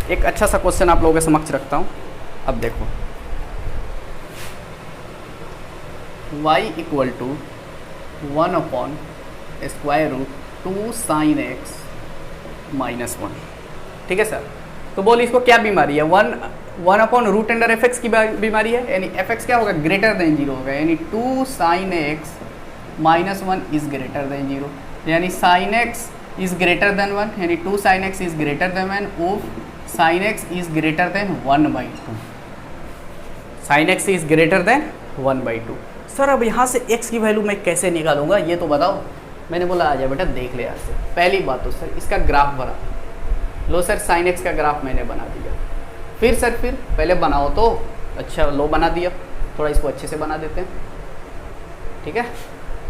एक अच्छा सा क्वेश्चन आप लोगों के समक्ष रखता हूँ। अब देखो, y equal to 1 upon square root 2 sine x minus 1। ठीक है सर, तो बोल इसको क्या बीमारी है? 1 upon root under F x की बीमारी है, यानी एफ एक्स क्या होगा? ग्रेटर देन जीरो होगा, यानी 2 sine x minus 1 is greater than zero, यानी sine x is greater than 1, यानी 2 sine x is greater than 1 of sine x is greater than 1/2। Sine x is greater than 1/2। Sir अब यहाँ से x की value मैं कैसे निकालूंगा ये तो बताओ। मैंने बोला आ जाए बेटा देख ले यहाँ से। पहली बात तो सर इसका ग्राफ बना लो। सर साइन एक्स का ग्राफ मैंने बना दिया। फिर पहले बनाओ तो अच्छा लो बना दिया, थोड़ा इसको अच्छे से बना देते हैं। ठीक है,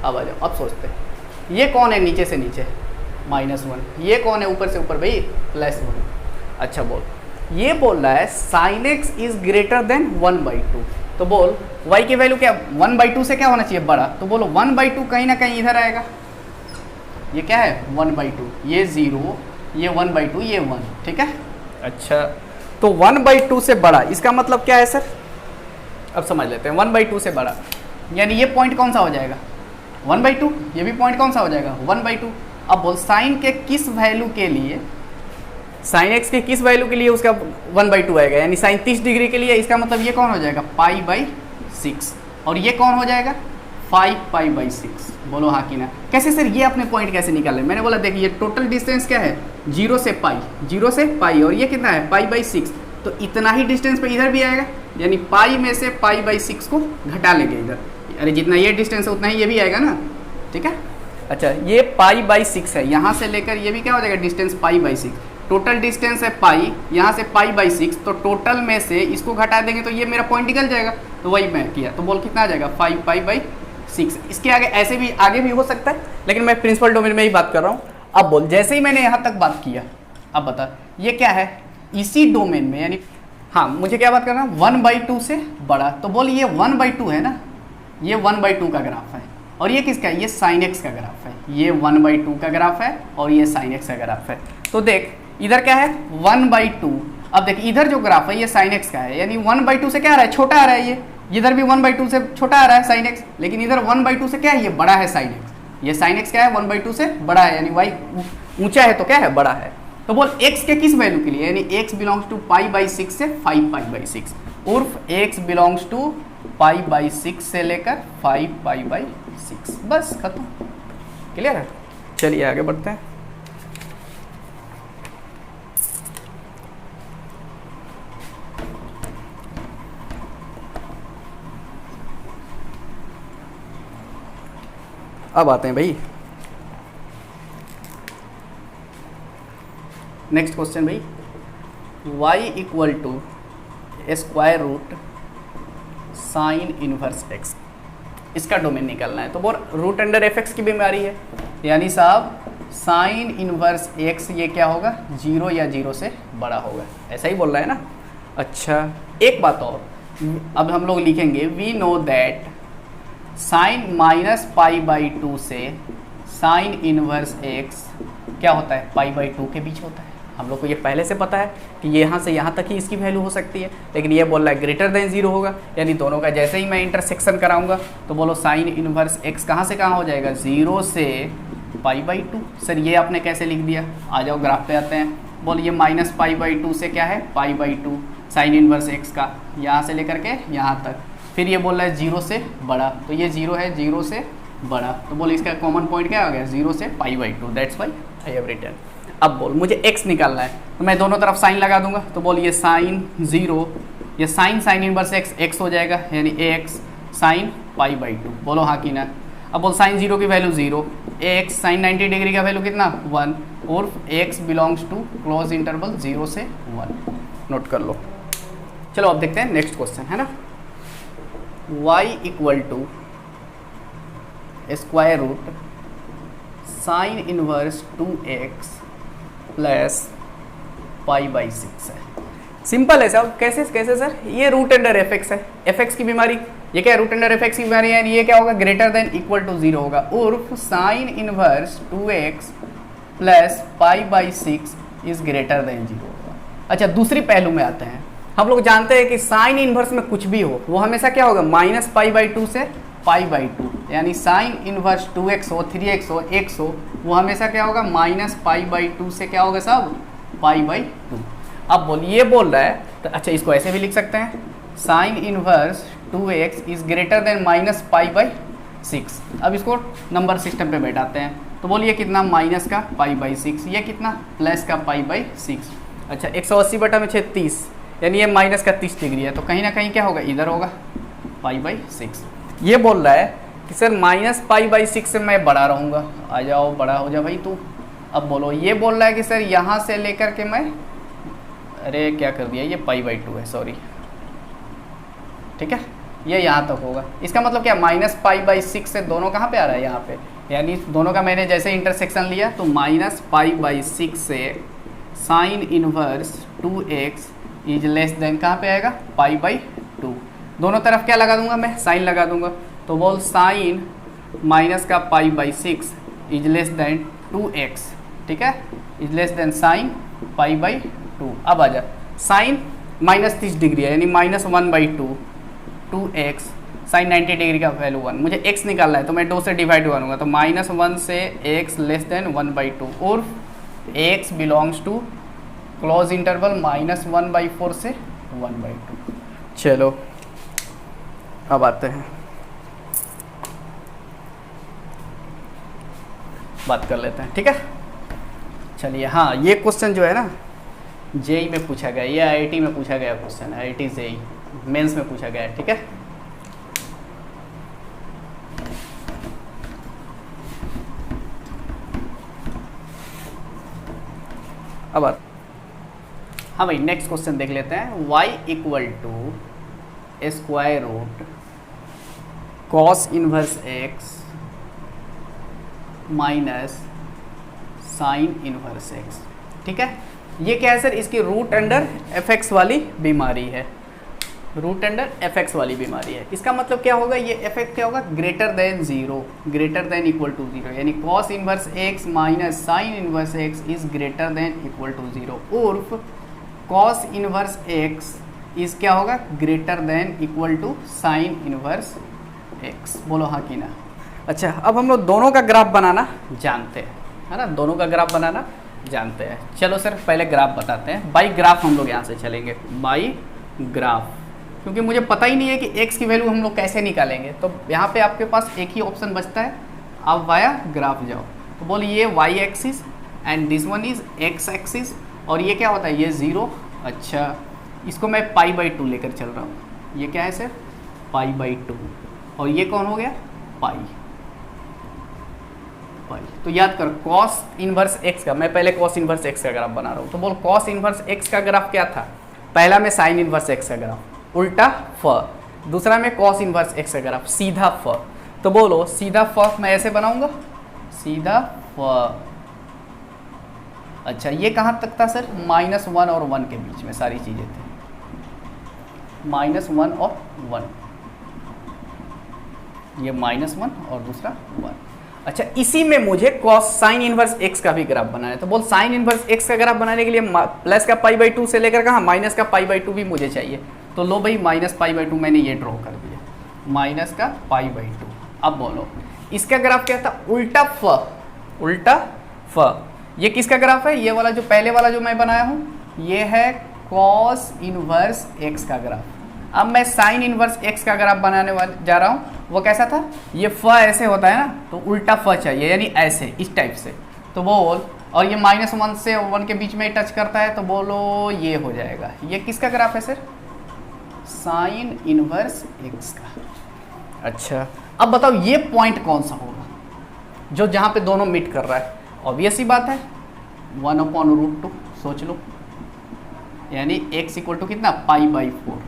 अब आ जाओ। अब सोचते हैं ये कौन है नीचे से नीचे? -1। ये कौन है ऊपर से ऊपर भाई? +1। अच्छा बोल, ये बोल रहा है sign x is greater than 1/2। तो बोल y की वैल्यू क्या 1/2 से क्या होना चाहिए? बड़ा। तो बोलो 1/2 कहीं ना कहीं इधर आएगा। ये क्या है? 1/2, ये 0, ये 1/2, ये 1। ठीक है, अच्छा तो 1/2 से बड़ा इसका मतलब क्या है सर? अब समझ लेते हैं। 1/2 से बड़ा यानी ये पॉइंट कौन सा हो जाएगा? 1/2। ये भी पॉइंट कौन सा हो जाएगा? 1/2। अब बोल साइन के किस वैल्यू के लिए, साइन एक्स के किस वैल्यू के लिए उसका 1/2 आएगा? यानी साइन 30 डिग्री के लिए। इसका मतलब ये कौन हो जाएगा? π/6। और ये कौन हो जाएगा? 5π/6। बोलो हाँ कि ना। कैसे सर ये अपने पॉइंट कैसे निकाले? मैंने बोला देखिए ये टोटल डिस्टेंस क्या है? 0 से π, 0 से π, और ये कितना है? π/6। तो इतना ही डिस्टेंस पे इधर भी आएगा, यानी π में से π/6 को घटा लेंगे इधर। अरे जितना ये डिस्टेंस है उतना ही ये भी आएगा ना। ठीक है, अच्छा ये π/6 है, यहाँ से लेकर ये भी क्या हो जाएगा? डिस्टेंस π/6। टोटल डिस्टेंस है पाई, यहाँ से π/6, तो टोटल में से इसको घटा देंगे तो ये मेरा पॉइंट निकल जाएगा। तो वही मैं किया, तो बोल कितना आ जाएगा? 5π/6। इसके आगे ऐसे भी आगे भी हो सकता है, लेकिन मैं प्रिंसिपल डोमेन में ही बात कर रहा हूँ। अब बोल जैसे ही मैंने यहाँ तक बात किया, अब बता ये क्या है? इसी डोमेन में, यानी हाँ मुझे क्या बात करना है? 1/2 से बड़ा। तो बोल ये 1/2 है ना, ये 1/2 का ग्राफ है। और ये किसका है? ये साइन एक्स का ग्राफ है। ये 1/2 का ग्राफ है और ये साइन एक्स का ग्राफ है। तो देख इधर क्या है? 1/2। अब देख इधर जो ग्राफ है ये साइन एक्स का है, यानी 1/2 से क्या आ रहा है? छोटा आ रहा है। ये इधर भी 1/2 से छोटा आ रहा है साइन एक्स, लेकिन इधर 1/2 से क्या है? ये बड़ा है साइन एक्स। ये साइन एक्स क्या है? 1/2 से बड़ा है, यानी वाई ऊंचा है तो क्या है? बड़ा है। तो बोल x के किस वैल्यू के लिए? यानी x बिलोंग्स टू π/6 से 5π/6, उर्फ x बिलोंग्स टू π/6 से लेकर 5π/6। बस खत्म, क्लियर है? चलिए आगे बढ़ते हैं। अब आते हैं भाई नेक्स्ट क्वेश्चन भाई। y equal to square root sine inverse x, इसका डोमेन निकालना है। तो बोल रूट अंडर एफ एक्स की बीमारी है, यानी साहब साइन इनवर्स x ये क्या होगा? 0 या 0 से बड़ा होगा, ऐसा ही बोल रहा है ना। अच्छा एक बात और, अब हम लोग लिखेंगे वी नो दैट साइन -π/2 से साइन इनवर्स x क्या होता है? π/2 के बीच होता है। हम लोग को ये पहले से पता है कि ये यहाँ से यहाँ तक ही इसकी वैल्यू हो सकती है, लेकिन ये बोल रहा है ग्रेटर देन 0 होगा, यानी दोनों का जैसे ही मैं इंटरसेक्शन कराऊंगा तो बोलो साइन इनवर्स x कहाँ से कहाँ हो जाएगा? 0 से π/2। सर ये आपने कैसे लिख दिया? आ जाओ ग्राफ पे आते हैं। बोल ये -π/2 से क्या है? π/2 साइन इनवर्स x का, यहाँ से लेकर के यहाँ तक। फिर ये बोल रहा है 0 से बड़ा, तो ये 0 है, 0 से बड़ा। तो बोल इसका कॉमन पॉइंट क्या हो गया? 0 से π/2, that's why I have written. अब बोल मुझे x निकालना है, तो मैं दोनों तरफ साइन लगा दूंगा। तो बोल ये साइन 0, ये साइन इनवर्स x हो जाएगा, यानी ax साइन π/2। बोलो हाँ कि ना। अब बोल साइन 0 की वैल्यू 0, ax साइन 90 डिग्री का वैल्यू कितना? 1, और x belongs to close interval 0 से 1। नोट कर लो। चलो अब देखते हैं नेक्स्ट क्वेश्चन, है ना। y equal to square root sine inverse 2x plus π/6 है। सिंपल है साहब। कैसे कैसे सर? ये रूट अंडर एफ एक्स है, एफ एक्स की बीमारी। ये क्या है? रूट अंडर एफ एक्स की बीमारी है। ये क्या होगा? ग्रेटर देन इक्वल टू 0 होगा, उर्फ sine inverse 2x plus π/6 is greater than 0 होगा। अच्छा, दूसरी पहलू में आते हैं। हम लोग जानते हैं कि साइन इनवर्स में कुछ भी हो वो हमेशा क्या होगा, -π/2 से π/2, यानी साइन इनवर्स 2x हो, 3x हो, x हो, वो हमेशा क्या होगा, -π/2 से क्या होगा सब, π/2। अब ये बोल रहा है तो अच्छा इसको ऐसे भी लिख सकते हैं, sine inverse 2x is greater than -π/6। अब इसको नंबर सिस्टम पे बैठाते हैं तो बोलिए कितना, माइनस का π/6, ये कितना, प्लस का π/6। अच्छा 180/6 यानी ये माइनस का 30 डिग्री है, तो कहीं ना कहीं क्या होगा, इधर होगा π/6। ये बोल रहा है कि सर -π/6 से मैं बड़ा रहूँगा, आ जाओ बड़ा हो जा भाई तू। अब बोलो, ये बोल रहा है कि सर यहाँ से लेकर के मैं, अरे क्या कर दिया, ये π/2 है, सॉरी, ठीक है, ये यहाँ तक होगा। इसका मतलब क्या, -π/6 से दोनों कहाँ पे आ रहा है, यहाँ पे, यानी दोनों का मैंने जैसे इंटरसेक्शन लिया तो -π/6 से sign inverse 2x is less then कहाँ पे आएगा, π/2। दोनों तरफ क्या लगा दूंगा मैं, साइन लगा दूंगा, तो बोल साइन माइनस का π/6 इज लेस देन 2x, ठीक है, इज लेस देन साइन π/2। अब आ जा, साइन -30 डिग्री है यानी -1/2, 2x साइन 90 डिग्री का वैल्यू 1, मुझे x निकालना है तो मैं 2 से डिवाइड करूँगा, तो -1 से x लेस देन 1/2 और x belongs to close interval -1/4 से 1/2। चलो अब आते हैं, बात कर लेते हैं, ठीक है। चलिए, हाँ ये क्वेश्चन जो है ना जेई में पूछा गया, ये आईआईटी में पूछा गया क्वेश्चन, आईआईटी जेई मेंस में पूछा गया है, ठीक है। अब हाँ भाई नेक्स्ट क्वेश्चन देख लेते हैं। y equal to square root cos inverse x minus sine inverse x, ठीक है। ये क्या है सर, इसकी रूट अंडर fx वाली बीमारी है, रूट अंडर fx वाली बीमारी है। इसका मतलब क्या होगा, ये fx क्या होगा, greater than 0, greater than equal to 0, यानी cos inverse x minus sine inverse x is greater than equal to 0, उर्फ कॉस इनवर्स x इज क्या होगा, greater than equal to sine inverse x। बोलो हाँ कि ना। अच्छा, अब हम लोग दोनों का ग्राफ बनाना जानते हैं, है ना, दोनों का ग्राफ बनाना जानते हैं। चलो सर पहले ग्राफ बताते हैं, बाई ग्राफ हम लोग यहाँ से चलेंगे, बाई ग्राफ, क्योंकि मुझे पता ही नहीं है कि x की वैल्यू हम लोग कैसे निकालेंगे, तो यहाँ पे आपके पास एक ही ऑप्शन बचता है, आप वाया ग्राफ जाओ। तो बोल ये y axis and this one is x axis, और ये क्या होता है, ये 0। अच्छा, इसको मैं π/2 लेकर चल रहा हूँ, ये क्या है सर, π/2, और ये कौन हो गया, पाई। तो याद कर कॉस इनवर्स x का, मैं पहले कॉस इनवर्स x का ग्राफ बना रहा हूँ, तो बोल कॉस इनवर्स x का ग्राफ क्या था, पहला में साइन इनवर्स x का ग्राफ उल्टा फ, दूसरा में कॉस इनवर्स x का ग्राफ सीधा फ। तो बोलो सीधा फ मैं ऐसे बनाऊंगा, सीधा फ। अच्छा, ये कहाँ तक था सर, -1 और 1 के बीच में सारी चीज़ें थी, -1 और 1, ये -1 और दूसरा 1। अच्छा, इसी में मुझे कॉस साइन इनवर्स x का भी ग्राफ बनाना है, तो बोल साइन इनवर्स x का ग्राफ बनाने के लिए प्लस का π/2 से लेकर कहाँ माइनस का π/2 भी मुझे चाहिए, तो लो भाई -π/2 मैंने ये ड्रॉ कर दिया, माइनस का π/2। अब बोलो इसका ग्राफ क्या था, उल्टा फ, उल्टा फ। ये किसका ग्राफ है, ये वाला जो पहले वाला जो मैं बनाया हूँ, ये है कॉस इनवर्स x का ग्राफ। अब मैं साइन इनवर्स x का ग्राफ बनाने वाले जा रहा हूँ, वो कैसा था, ये फ ऐसे होता है ना, तो उल्टा फ चाहिए, यानी ऐसे इस टाइप से। तो बोल, और ये -1 से 1 के बीच में टच करता है, तो बोलो ये हो जाएगा, ये किसका ग्राफ है सर, साइन इनवर्स x का। अच्छा, अब बताओ ये पॉइंट कौन सा होगा जो जहाँ पे दोनों मीट कर रहा है, ऑब्वियस ही बात है 1/√2, सोच लो, यानी x इक्वल टू कितना, π/4।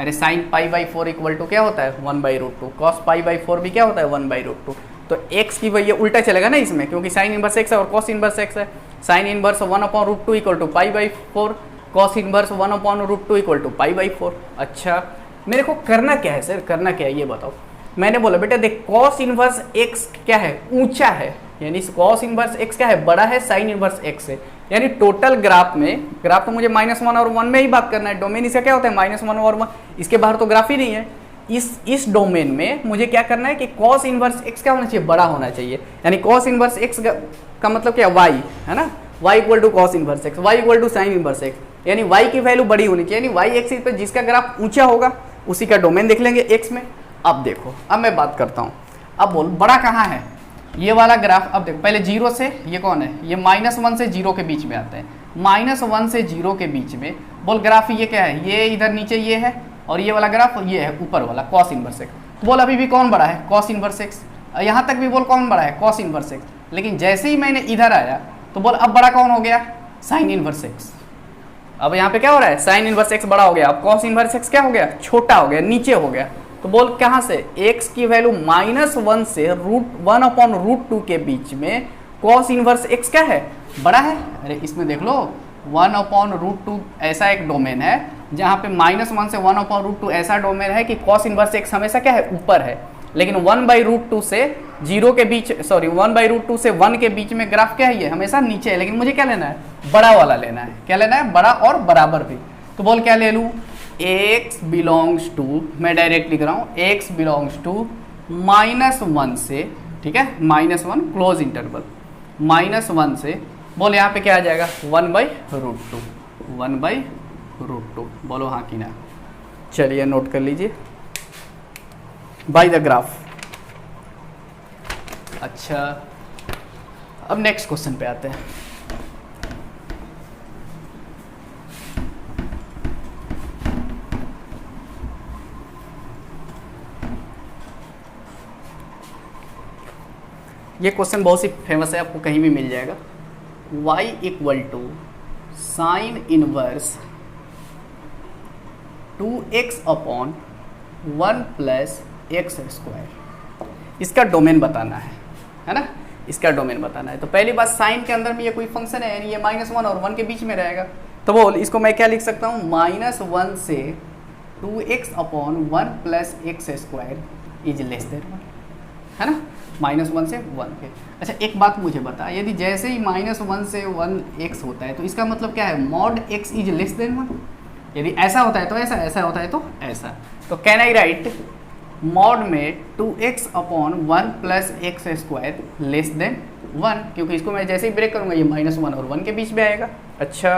अरे साइन π/4 इक्वल टू क्या होता है, 1/√2, कॉस π/4 भी क्या होता है, 1/√2। तो x की वही उल्टा चलेगा ना इसमें, क्योंकि साइन इनवर्स x है और कॉस इनवर्स x है। Sine inverse 1/√2 equal to π/4, cos inverse 1/√2 equal to π/4। अच्छा, मेरे को करना क्या है सर, करना क्या है ये बताओ। मैंने बोला बेटा देख, कॉस इनवर्स x क्या है, ऊंचा है, यानी कॉस इनवर्स एक्स क्या है, बड़ा है साइन इनवर्स एक्स से। यानी टोटल ग्राफ में, ग्राफ तो मुझे -1 और 1 में ही बात करना है, डोमेन इसका क्या होता है -1 और 1, इसके बाहर तो ग्राफ ही नहीं है। इस डोमेन में मुझे क्या करना है कि कॉस इनवर्स एक्स क्या होना चाहिए, बड़ा होना चाहिए। यानी कॉस इनवर्स एक्स का मतलब क्या, वाई है ना, y equal to cos inverse x, y equal to sine inverse x, यानी y की वैल्यू बड़ी होनी चाहिए। यानी y एक्सिस पे जिसका ग्राफ ऊंचा होगा उसी का डोमेन देख लेंगे x में। अब देखो, अब मैं बात करता हूँ, अब बोल बड़ा कहाँ है, ये वाला ग्राफ। अब देखो पहले 0 से, ये कौन है, ये -1 से 0 के बीच में आता है, -1 से 0 के बीच में बोल ग्राफ ये क्या है, ये इधर नीचे ये है, और ये वाला ग्राफ ये है ऊपर वाला कॉस इनवर्स एक्स। तो बोल अभी भी कौन बड़ा है, कॉस इनवर्स एक्स। यहाँ तक भी बोल कौन बड़ा है, कॉस इनवर्स एक्स। लेकिन जैसे ही मैंने इधर आया तो बोल अब बड़ा कौन हो गया, साइन इनवर्स एक्स। अब यहाँ पे क्या हो रहा है, साइन इनवर्स एक्स बड़ा हो गया, अब कॉस इनवर्स एक्स क्या हो गया, छोटा हो गया, नीचे हो गया। तो बोल कहाँ से, x की वैल्यू -1 से √1/√2 के बीच में कॉस इनवर्स x क्या है, बड़ा है। अरे इसमें देख लो 1/√2 ऐसा एक डोमेन है जहाँ पे -1 से 1/√2 ऐसा डोमेन है कि कॉस इनवर्स x हमेशा क्या है, ऊपर है। लेकिन 1/√2 से 0 के बीच, सॉरी 1/√2 से 1 के बीच में ग्राफ क्या है, ये हमेशा नीचे है। लेकिन मुझे क्या लेना है, बड़ा वाला लेना है। क्या लेना है, बड़ा और बराबर भी। तो बोल क्या ले लूँ, x बिलोंग्स टू, मैं डायरेक्ट लिख रहा हूँ, x बिलोंग्स टू -1 से, ठीक है, -1 क्लोज इंटरवल, -1 से बोल यहाँ पे क्या आ जाएगा 1/√2, 1/√2। बोलो हाँ कि ना। चलिए नोट कर लीजिए बाय द ग्राफ। अच्छा, अब नेक्स्ट क्वेश्चन पे आते हैं। ये क्वेश्चन बहुत ही फेमस है, आपको कहीं भी मिल जाएगा। y equal to sine inverse 2x upon 1 plus x square, इसका डोमेन बताना है ना, इसका डोमेन बताना है। तो पहली बात, साइन के अंदर में ये कोई फंक्शन है, यानी ये -1 और 1 के बीच में रहेगा। तो बोल इसको मैं क्या लिख सकता हूँ, -1 से 2x upon 1 plus x square is less than 1, है ना, -1 से 1 के। अच्छा एक बात मुझे बता, यदि जैसे ही -1 से 1 x होता है तो इसका मतलब क्या है, mod x is less than 1। यदि ऐसा होता है तो ऐसा, ऐसा होता है तो ऐसा। तो कैन आई राइट मॉड में 2x upon 1 plus x square less than 1, क्योंकि इसको मैं जैसे ही ब्रेक करूंगा ये -1 और 1 के बीच में आएगा। अच्छा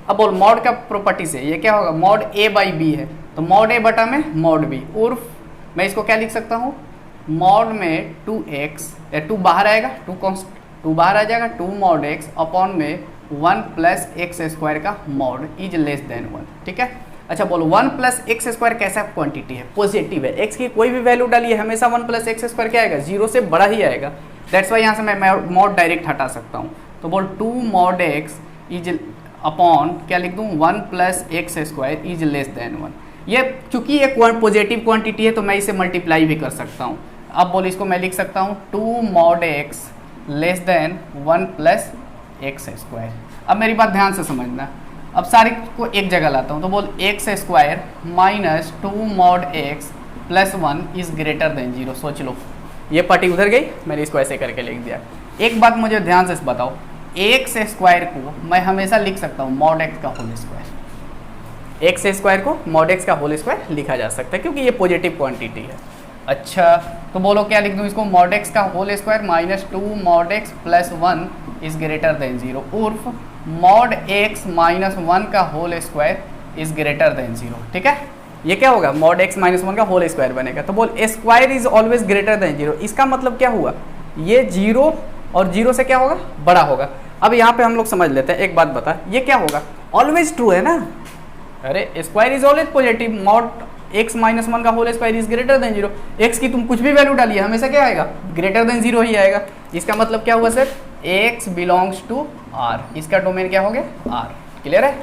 अब बोल मॉड का प्रॉपर्टी से ये क्या होगा, मॉड a/b है, तो मॉड a बटा में मॉड b, उर्फ मैं इसको क्या लिख सकता हूँ, मॉड में 2x, 2 बाहर आएगा, 2 बाहर आ जाएगा, 2 मॉड x अपॉन में 1 प्लस एक्स स्क्वायर का मॉड इज लेस देन 1, ठीक है। अच्छा बोलो 1 प्लस एक्स स्क्वायर कैसा क्वांटिटी है, पॉजिटिव है, x की कोई भी वैल्यू डालिए हमेशा 1 प्लस एक्स स्क्वायर क्या आएगा, 0 से बड़ा ही आएगा। दैट्स वाई यहाँ से मैं मॉड डायरेक्ट हटा सकता हूँ। तो बोल 2 मॉड x इज अपॉन क्या लिख दूँ, 1 plus x square is less than 1। ये चूंकि ये पॉजिटिव क्वांटिटी है तो मैं इसे मल्टीप्लाई भी कर सकता हूँ। अब बोल इसको मैं लिख सकता हूँ 2 mod x less than 1 plus x square. अब मेरी बात ध्यान से समझना, अब सारी को एक जगह लाता हूँ। तो बोल x square minus 2 mod x plus 1 is greater than 0। सोच लो, ये पार्टी उधर गई, मैंने इसको ऐसे करके लिख दिया। एक बात मुझे ध्यान से बताओ, एक्स स्क्वायर को मैं हमेशा लिख सकता हूँ मॉड x का होल स्क्वायर, एक्स स्क्वायर को मॉड x का होल स्क्वायर लिखा जा सकता है क्योंकि ये पॉजिटिव क्वांटिटी है। अच्छा तो बोलो क्या लिख दूँ इसको, मॉड x का whole square minus 2 mod x plus 1 is greater than 0, उर्फ मॉड x माइनस 1 का whole square is greater than 0, ठीक है। ये क्या होगा, मॉड x माइनस 1 का होल स्क्वायर बनेगा। तो बोल square is always greater than 0, इसका मतलब क्या हुआ, ये 0 और 0 से क्या होगा, बड़ा होगा। अब यहाँ पे हम लोग समझ लेते हैं, एक बात बता, ये क्या होगा, ऑलवेज ट्रू है ना। अरे square is always positive, mod x minus 1 का whole square is greater than 0। x की तुम कुछ भी वैल्यू डालिए हमेशा क्या आएगा, ग्रेटर देन 0 ही आएगा। इसका मतलब क्या हुआ sir, x belongs to r, इसका डोमेन क्या हो गया, r। क्लियर है।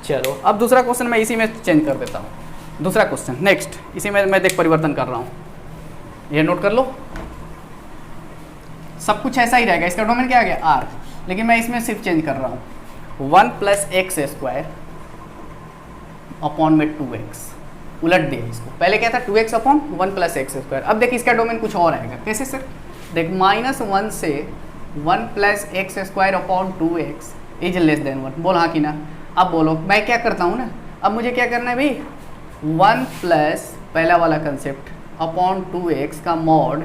चलो अब दूसरा क्वेश्चन मैं इसी में चेंज कर देता हूँ। दूसरा क्वेश्चन नेक्स्ट, इसी में मैं देख परिवर्तन कर रहा हूँ, ये नोट कर लो। सब कुछ ऐसा ही रहेगा, इसका डोमेन क्या आ गया, r, लेकिन मैं इसमें सिर्फ चेंज कर रहा हूँ 1 प्लस एक्स स्क्वायर अपॉन में 2x, उलट दिया इसको। पहले क्या था 2x upon 1 plus x square. अब देख इसका डोमेन कुछ और आएगा, कैसे सर, देख -1 से 1 plus x square upon 2x is less than 1, बोल हाँ कि ना। अब बोलो मैं क्या करता हूँ ना, अब मुझे क्या करना है भाई, 1 प्लस पहला वाला कंसेप्ट अपॉन 2x का mod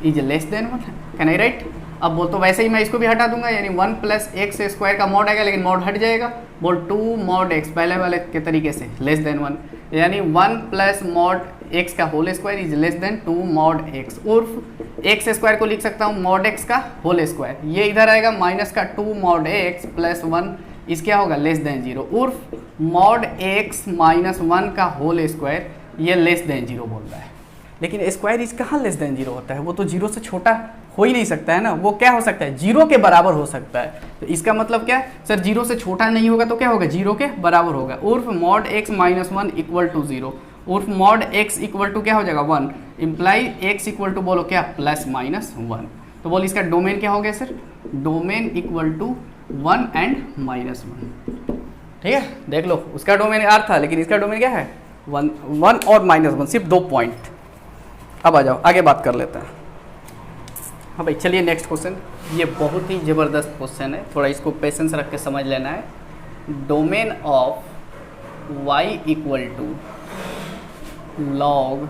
is less than 1, can I right. अब बोल तो वैसे ही मैं इसको भी हटा दूंगा, यानी 1 प्लस एक्स स्क्वायर का मॉड आएगा, लेकिन मॉड हट जाएगा, बोल 2 मॉड एक्स पहले वाले के तरीके से लेस देन 1, यानी 1 प्लस मॉड एक्स का whole square is less than 2 mod x, उर्फ एक्स स्क्वायर को लिख सकता हूँ मॉड एक्स का होल स्क्वायर, ये इधर आएगा माइनस का 2 मॉड एक्स प्लस 1 इस क्या होगा लेस देन 0, उर्फ मॉड एक्स माइनस 1 का होल स्क्वायर ये लेस देन 0 बोल रहा है। लेकिन स्क्वायर इज कहाँ लेस देन 0 होता है, वो तो 0 से छोटा हो ही नहीं सकता है ना, वो क्या हो सकता है 0 के बराबर हो सकता है। तो इसका मतलब क्या है सर, 0 से छोटा नहीं होगा तो क्या होगा 0 के बराबर होगा, उर्फ mod x minus 1 equal to 0, उर्फ मॉड एक्स इक्वल टू क्या हो जाएगा 1, इम्प्लाई एक्स इक्वल टू बोलो क्या प्लस माइनस 1। तो बोल इसका डोमेन क्या हो गया sir, domain equal to 1 and minus 1, ठीक है। देख लो उसका डोमेन आर था, लेकिन इसका डोमेन क्या है 1 और माइनस 1, सिर्फ 2 पॉइंट। अब आ जाओ आगे बात कर लेते हैं। हाँ भाई चलिए नेक्स्ट क्वेश्चन, ये बहुत ही ज़बरदस्त क्वेश्चन है, थोड़ा इसको पेशेंस रख के समझ लेना है। Domain of y equal to log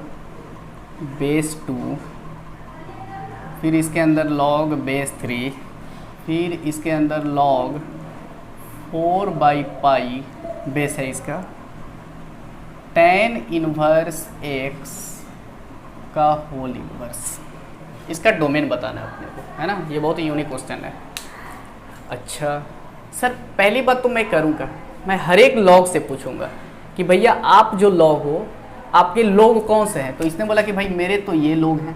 base 2, फिर इसके अंदर लॉग बेस 3, फिर इसके अंदर लॉग 4/पाई बेस है इसका, tan इनवर्स x का होल इनवर्स, इसका डोमेन बताना है अपने को, है ना। ये बहुत ही यूनिक क्वेश्चन है। अच्छा सर पहली बात तो मैं करूँगा, मैं हर एक लॉग से पूछूंगा कि भैया आप जो लॉग हो आपके लॉग कौन से हैं। तो इसने बोला कि भाई मेरे तो ये लॉग हैं,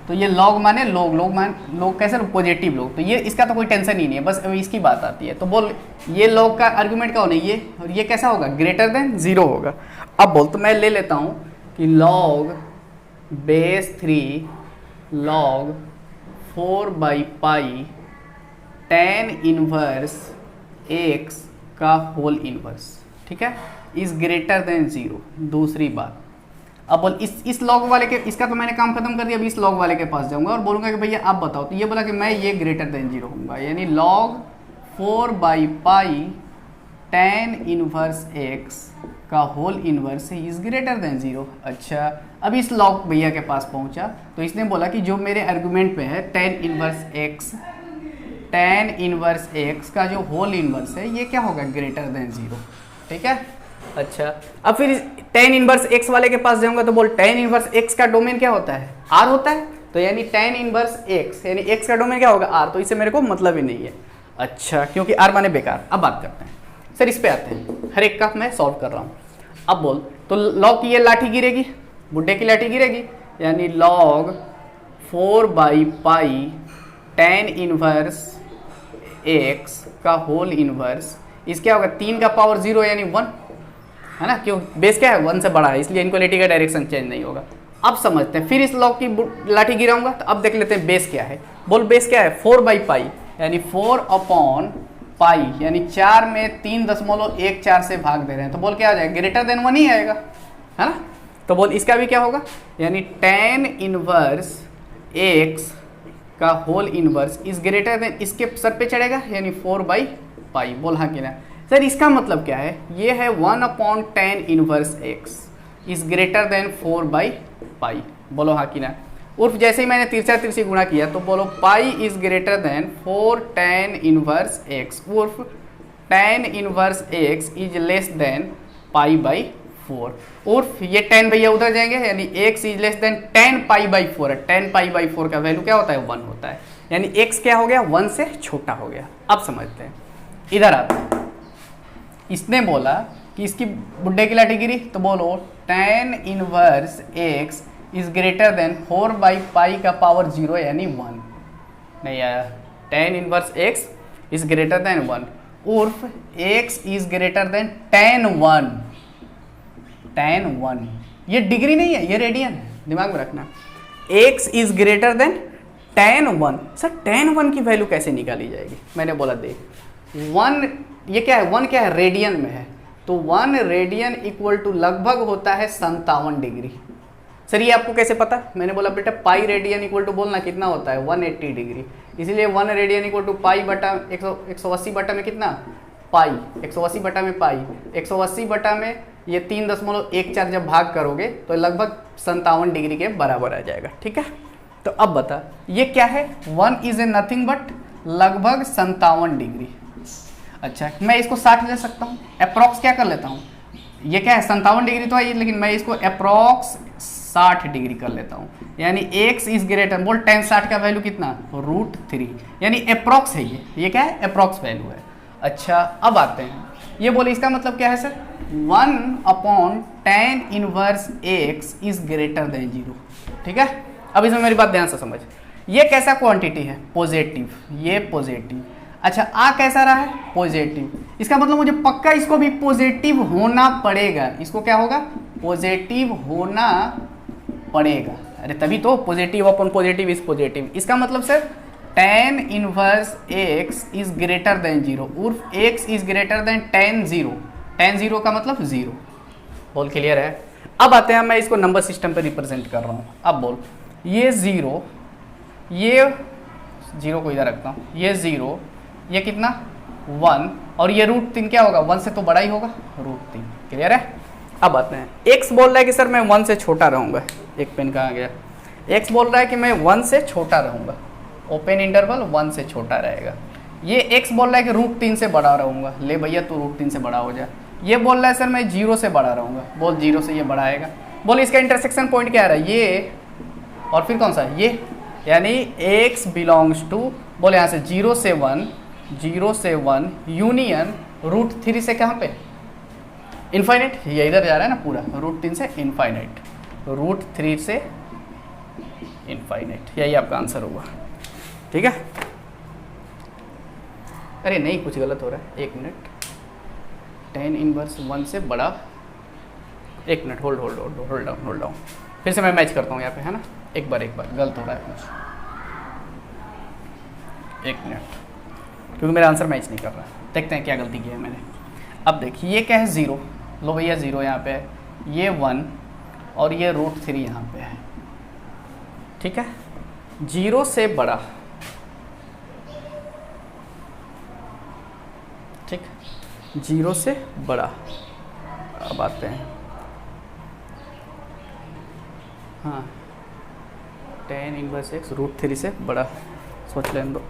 तो ये लॉग माने लॉग कैसे पॉजिटिव लॉग, तो ये इसका तो कोई टेंशन ही नहीं है, बस अभी इसकी बात आती है। तो बोल ये लॉग का आर्गुमेंट क्या होना है, ये और ये कैसा होगा ग्रेटर देन 0 होगा। अब बोल तो मैं ले लेता हूँ कि लॉग बेस 3 log 4/पाई tan इनवर्स x का होल इनवर्स, ठीक है, इज ग्रेटर देन 0। दूसरी बात, अब बोल इस लॉग वाले के, इसका तो मैंने काम खत्म कर दिया, अभी इस लॉग वाले के पास जाऊंगा और बोलूंगा कि भैया आप बताओ। तो ये बोला कि मैं ये ग्रेटर देन 0 होऊंगा, यानी log 4/पाई tan इनवर्स x का whole inverse is greater than 0। अच्छा अब इस लॉग भैया के पास पहुंचा, तो इसने बोला कि जो मेरे आर्गुमेंट पे है tan इनवर्स x का जो होल इनवर्स है ये क्या होगा ग्रेटर देन 0, ठीक है। अच्छा अब फिर tan इनवर्स x वाले के पास जाऊंगा, तो बोल tan इनवर्स x का डोमेन क्या होता है r होता है, तो यानी tan इनवर्स x यानी x का डोमेन क्या होगा r, तो इससे मेरे को मतलब ही नहीं है। अच्छा क्योंकि r माने बेकार। अब बात करते हैं सर, इस पे आते हैं, हर एक का मैं सॉल्व कर रहा हूँ। अब बोल तो लॉग की ये लाठी गिरेगी, बुड्ढे की लाठी गिरेगी, यानी log 4/पाई tan इनवर्स x का होल इनवर्स इस क्या होगा 3 का पावर 0 यानी 1, है ना, क्यों बेस क्या है 1 से बड़ा है, इसलिए इनक्वालिटी का डायरेक्शन चेंज नहीं होगा। अब समझते हैं, फिर इस लॉग की लाठी गिराऊंगा, तो अब देख लेते हैं बेस क्या है। बोल बेस क्या है 4/पाई, यानी 4/पाई, यानी 4 में 3.14 से भाग दे रहे हैं, तो बोल क्या आ जाएगा ग्रेटर देन 1 ही आएगा, है ना। तो बोल इसका भी क्या होगा, यानी tan इनवर्स x का whole inverse is greater than, इसके सर पे चढ़ेगा यानी 4/पाई, बोल हाँ कि ना। सर इसका मतलब क्या है, ये है 1/tan inverse x is greater than 4/पाई, बोलो हाँ कि ना। उर्फ जैसे ही मैंने तिरछा तिरछी गुणा किया, तो बोलो pi is greater than 4 tan inverse x, उर्फ tan inverse x is less than π/4, उर्फ ये tan भैया उधर जाएंगे, यानी x is less than tan π/4 है। tan π/4 का वैल्यू क्या होता है 1 होता है, यानी x क्या हो गया 1 से छोटा हो गया। अब समझते हैं, इधर आते हैं। इसने बोला कि इसकी बुड्ढे की लाठी गिरी, तो बोलो tan inverse x is greater than 4/पाई का पावर 0 यानी 1, नहीं आया, tan inverse x is greater than 1, उर्फ x is greater than tan 1, ये डिग्री नहीं है, ये रेडियन है, दिमाग में रखना। x is greater than tan 1, sir tan 1 की वैल्यू कैसे निकाली जाएगी, मैंने बोला देख 1, ये क्या है 1 क्या है रेडियन में है, तो 1 रेडियन इक्वल टू लगभग होता है 57 डिग्री। सर ये आपको कैसे पता? मैंने बोला बेटा पाई रेडियन इक्वल टू बोलना कितना होता है 180 डिग्री, इसलिए 1 रेडियन इक्वल टू पाई बटा 180 बटा में कितना पाई, 180 बटा में पाई, 180 बटा में ये 3.14 जब भाग करोगे तो लगभग 57 डिग्री के बराबर आ जाएगा। ठीक है, तो अब बता ये क्या है, 1 इज ए नथिंग बट लगभग 57 डिग्री। अच्छा मैं इसको 60 ले सकता हूँ, अप्रॉक्स क्या कर लेता हूँ, ये क्या है 57 डिग्री तो है, लेकिन मैं इसको अप्रॉक्स 60 डिग्री कर लेता हूँ, यानी x इज ग्रेटर, बोल tan 60 का वैल्यू कितना √3, यानी अप्रॉक्स है ये क्या है अप्रॉक्स वैल्यू है। अच्छा अब आते हैं, ये बोले इसका मतलब क्या है sir, 1/tan inverse x is greater than 0। ठीक है, अब इसमें मेरी बात ध्यान से समझ, ये कैसा क्वांटिटी है पॉजिटिव, ये पॉजिटिव। अच्छा आ कैसा रहा है पॉजिटिव, इसका मतलब मुझे पक्का इसको भी पॉजिटिव होना पड़ेगा, इसको क्या होगा पॉजिटिव होना पड़ेगा, अरे तभी तो positive upon positive is positive. इसका मतलब sir tan inverse x is greater than 0 उर्फ x is greater than tan 0 का मतलब 0। बोल क्लियर है? अब आते हैं, मैं इसको नंबर सिस्टम पे रिप्रेजेंट कर रहा हूँ। अब बोल ये 0, ये 0 को इधर रखता हूँ, ये 0, ये कितना 1 और ये √3 क्या होगा 1 से तो बड़ा ही होगा √3। क्लियर है? अब आते हैं, x बोल रहा है कि सर मैं 1 से छोटा रहूँगा, एक पेन कहाँ गया, x बोल रहा है कि मैं 1 से छोटा रहूँगा, ओपन इंटरवल 1 से छोटा रहेगा। ये x बोल रहा है कि √3 से बड़ा रहूँगा, ले भैया तू √3 से बड़ा हो जा। ये बोल रहा है सर मैं 0 से बड़ा रहूँगा, बोल 0 से ये बड़ा आएगा। बोल इसका इंटरसेक्शन पॉइंट क्या आ रहा है, ये और फिर कौन सा ये, यानी x बिलोंग्स टू, बोले यहाँ से 0 से 1 यूनियन √3 से कहाँ पे इनफाइनाइट, ये इधर जा रहा है ना पूरा, √3 से इनफाइनाइट, √3 से इनफाइनाइट, यही आपका आंसर होगा। ठीक है, अरे नहीं कुछ गलत हो रहा है, एक मिनट, tan इनवर्स 1 से बड़ा, एक मिनट होल्ड डाउन, फिर से मैं मैच करता हूँ यहाँ पे, है ना, एक बार गलत हो रहा है कुछ, एक मिनट, क्योंकि मेरा आंसर मैच नहीं कर रहा। देखते हैं क्या गलती की है मैंने। अब देखिए ये क्या है 0, लो भैया 0 यहाँ पे है, ये 1 और ये √3 यहाँ पे है। ठीक है, 0 से बड़ा, ठीक, 0 से बड़ा। अब आते हैं, हाँ tan इनवर्स x √3 से बड़ा, सोच लेने दो।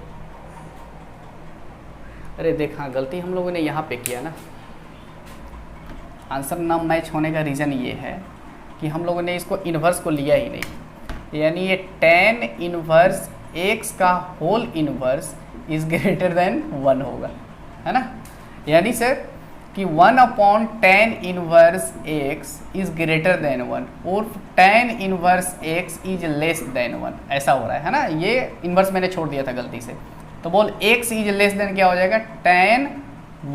अरे देख हाँ गलती हम लोगों ने यहाँ पे किया ना, आंसर ना मैच होने का रीज़न ये है कि हम लोगों ने इसको इन्वर्स को लिया ही नहीं, यानी ये tan इनवर्स x का whole inverse is greater than 1 होगा, है ना, यानी सर कि 1/tan inverse x is greater than 1 और tan inverse x is less than 1, ऐसा हो रहा है ना, ये इनवर्स मैंने छोड़ दिया था गलती से। तो बोल x इज लेस देन क्या हो जाएगा tan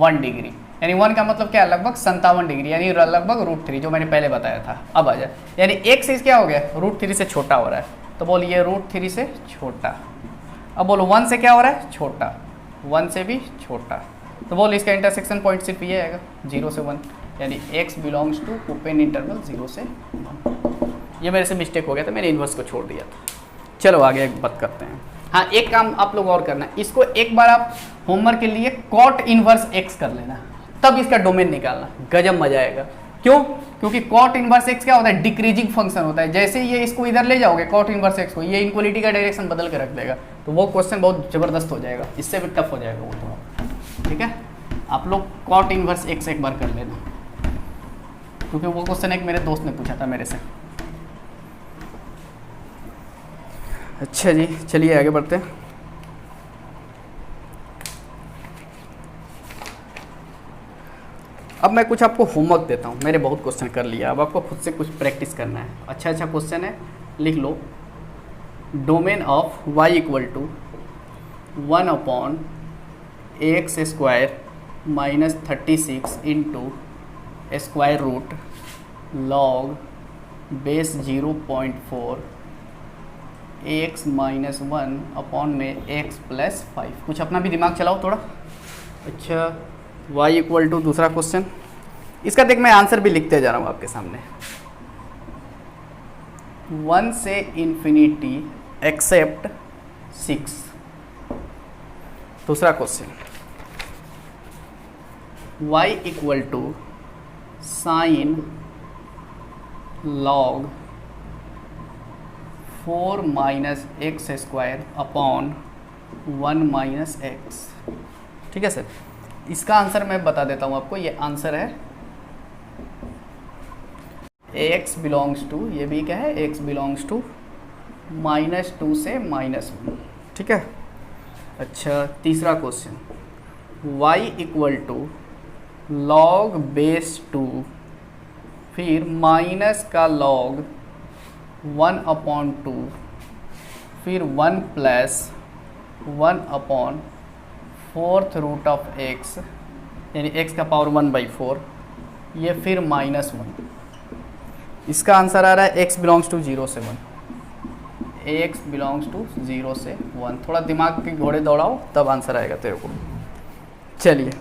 1 डिग्री, यानी 1 का मतलब क्या है लगभग 57 डिग्री, यानी लगभग √3 जो मैंने पहले बताया था। अब आ जाए, यानी x इज क्या हो गया √3 से छोटा हो रहा है, तो बोल ये √3 से छोटा। अब बोलो 1 से क्या हो रहा है छोटा, 1 से भी छोटा, तो बोल इसका इंटरसेक्शन पॉइंट सिर्फ ये आएगा 0 से 1, यानी x belongs to open interval 0 से 1। ये मेरे से मिस्टेक हो गया था, मैंने इन्वर्स को छोड़ दिया था। चलो आगे एक बात करते हैं। हाँ एक काम आप लोग और करना है, इसको एक बार आप होमवर्क के लिए cot इनवर्स x कर लेना, तब इसका डोमेन निकालना, गजब मजा आएगा। क्यों? क्योंकि cot इनवर्स x क्या होता है डिक्रीजिंग फंक्शन होता है, जैसे ये इसको इधर ले जाओगे cot इनवर्स x को, ये इनक्वालिटी का डायरेक्शन बदल के रख देगा, तो वो क्वेश्चन बहुत ज़बरदस्त हो जाएगा, इससे भी टफ हो जाएगा वो थोड़ा। ठीक है, आप लोग cot इनवर्स x एक बार कर लेना, क्योंकि वो क्वेश्चन एक मेरे दोस्त ने पूछा था मेरे से। अच्छा जी चलिए आगे बढ़ते हैं। अब मैं कुछ आपको होमवर्क देता हूँ, मैंने बहुत क्वेश्चन कर लिया, अब आपको खुद से कुछ प्रैक्टिस करना है। अच्छा क्वेश्चन है, लिख लो domain of y equal to 1/x² - 36 into square root log base 0.4 x - 1 में x + 5। कुछ अपना भी दिमाग चलाओ थोड़ा। अच्छा y इक्वल टू दूसरा क्वेश्चन, इसका देख मैं आंसर भी लिखते जा रहा हूँ आपके सामने। 1 से इन्फिनिटी एक्सेप्ट 6। दूसरा question, y equal to sine log 4 minus x square upon 1 minus x. ठीक है सर, इसका आंसर मैं बता देता हूँ आपको। ये आंसर है x बिलोंग्स टू, ये भी क्या है, x बिलोंग्स टू -2 से -1। ठीक है। अच्छा, तीसरा question, y equal to log base 2 फिर माइनस का लॉग 1/2 फिर 1 प्लस 1/4 रूट ऑफ x यानी x का पावर 1/4, ये फिर -1। इसका आंसर आ रहा है x बिलोंग्स टू 0 से 1। x बिलोंग्स टू 0 से 1। थोड़ा दिमाग के घोड़े दौड़ाओ तब आंसर आएगा तेरे को। चलिए